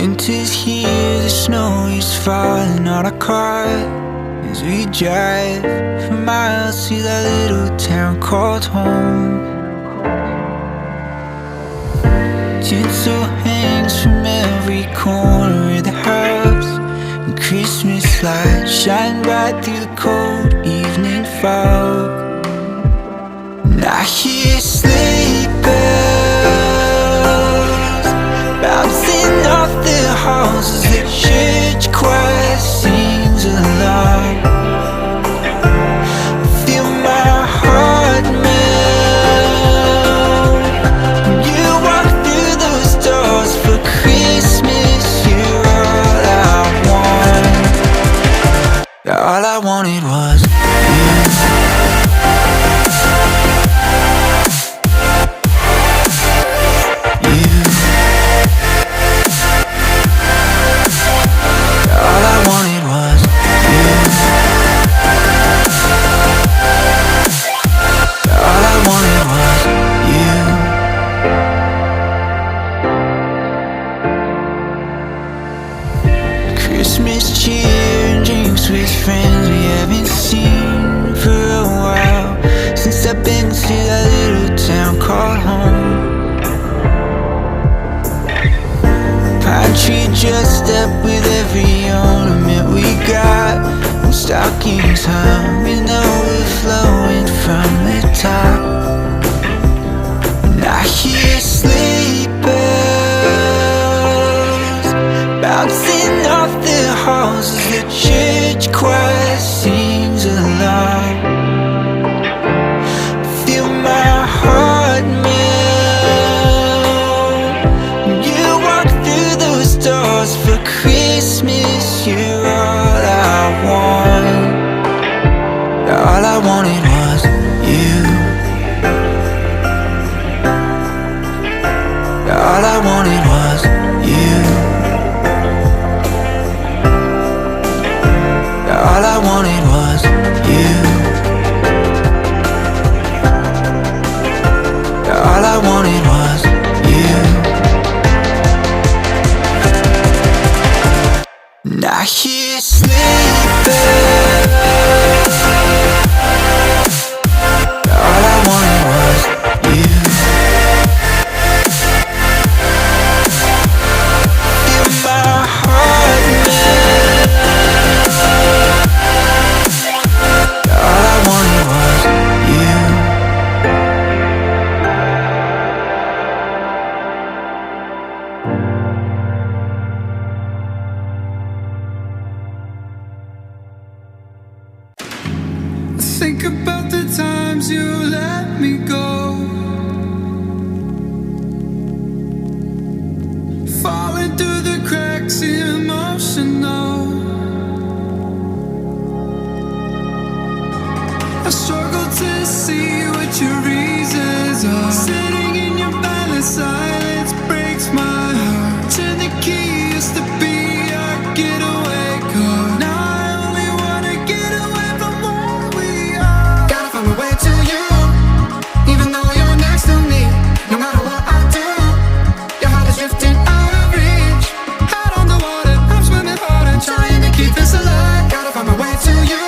Winter's here, the snow is falling on our car as we drive for miles to that little town called home. Tinsel hangs from every corner of the house, and Christmas lights shine bright through the cold evening fog. And I hear sleigh bells bouncing off the halls as the church choir sings along. I feel my heart melt when you walk through those doors. For Christmas, you're all I want. All I wanted was you. Christmas cheer and drinks with friends we haven't seen for a while, since I've been to that little town called home. Pine tree dressed up with every ornament we got, and stockings hung and overflowing from the top. And I hear sleigh bells bouncing off the halls as the church choir sings along. Feel my heart melt when you walk through those doors. For Christmas, you're all I want. All I wanted was you. All I wanted was you. All I wanted was you. All I wanted was you. And I hear sleigh bells. All I wanted was you. Feel my heart melt. All I wanted was you. Think about the times you let me go, falling through the cracks, emotional. I struggle to see what your reasons are. Sitting in your violent silence breaks my heart. Turn the key, used to be our getaway car. Now I only wanna get away from where we are. Gotta find my way to you, even though you're next to me. No matter what I do, your heart is drifting out of reach. Head on the water, I'm swimming hard and trying to keep this alive. Gotta find my way to you.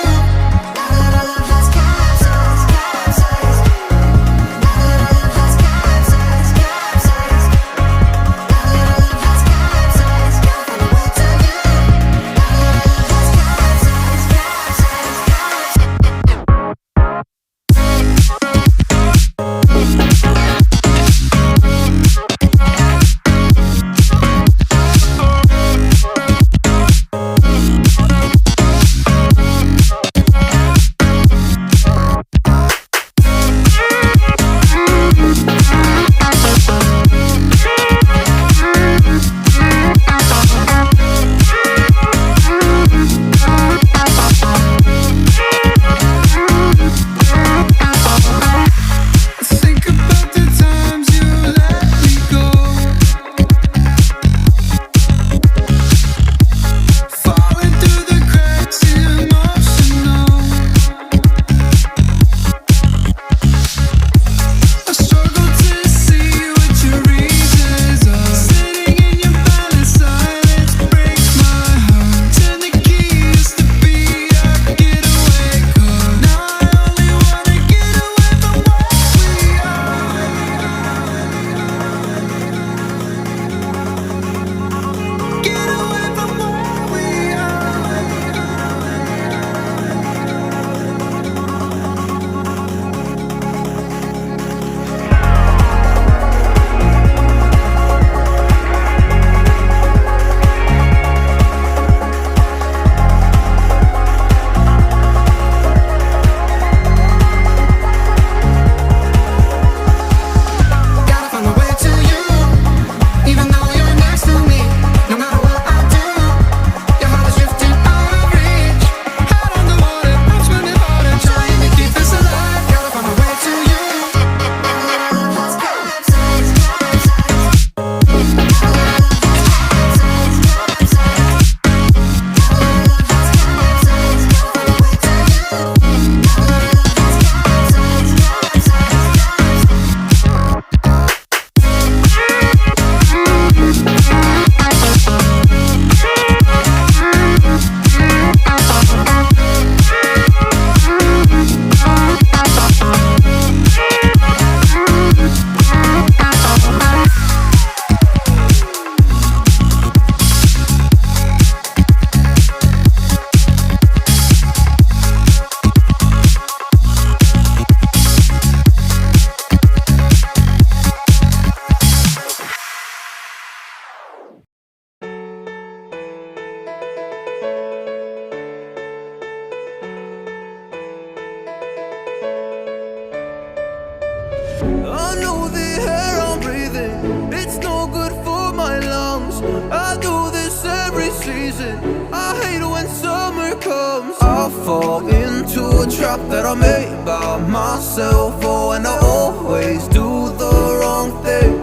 I know the air I'm breathing, it's no good for my lungs. I do this every season, I hate when summer comes. I fall into a trap that I made by myself. Oh, and I always do the wrong thing.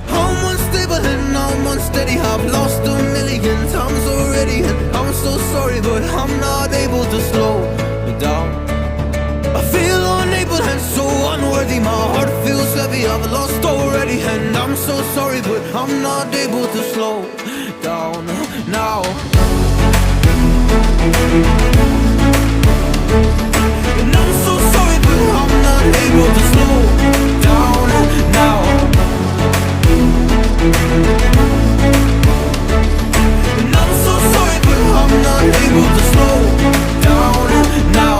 I'm unstable and I'm unsteady, I've lost a million times already, and I'm so sorry, but I'm not able to slow down. I feel unable and so unworthy, my heart feels heavy, I've lost already, and I'm so sorry, but I'm not able to slow down now. And I'm so sorry, but I'm not able to slow down now. And I'm so sorry, but I'm not able to slow down now.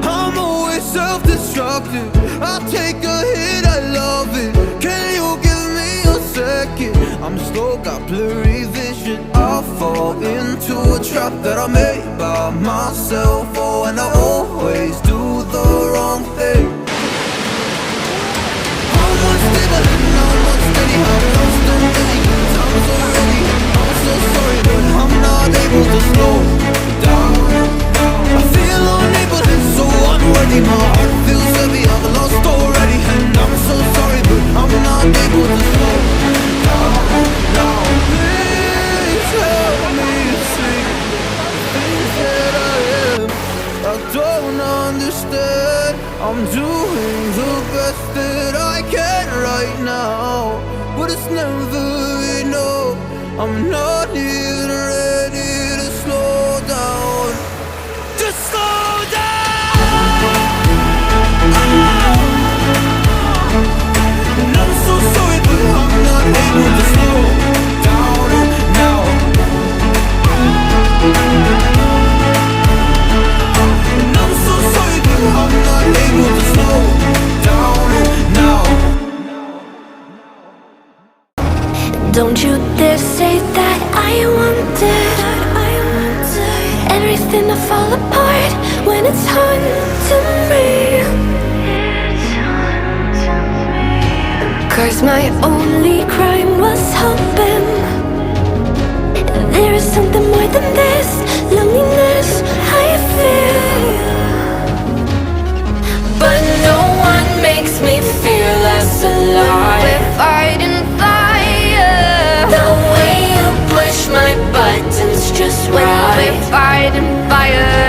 I'm always self-destructive, I take a hit, I love it. Can you give me a second? I'm slow, got blurry vision. I fall into a trap that I made by myself. Oh, and I always do the wrong thing. I'm unstable and I'm unsteady, I've lost a million times already, I'm so sorry, but I'm not able to slow down. I feel unable and so unworthy, my heart feels heavy, I've lost already, and I'm so sorry, but I'm not able to slow down now. Please help me see things that I am, I don't understand. I'm doing the best that I can right now, but it's never enough. I'm not even ready to slow down. Just slow down. And I'm so sorry, but I'm not able to slow down now. And I'm so sorry, but I'm not able to slow down now. Don't you dare say that I wanted everything to fall apart when it's haunting me. 'Cause my only crime was hoping there is something more than this loneliness I feel. But no one makes me feel less alive. We're fighting fire, the way you push my buttons just right. We're fighting fire.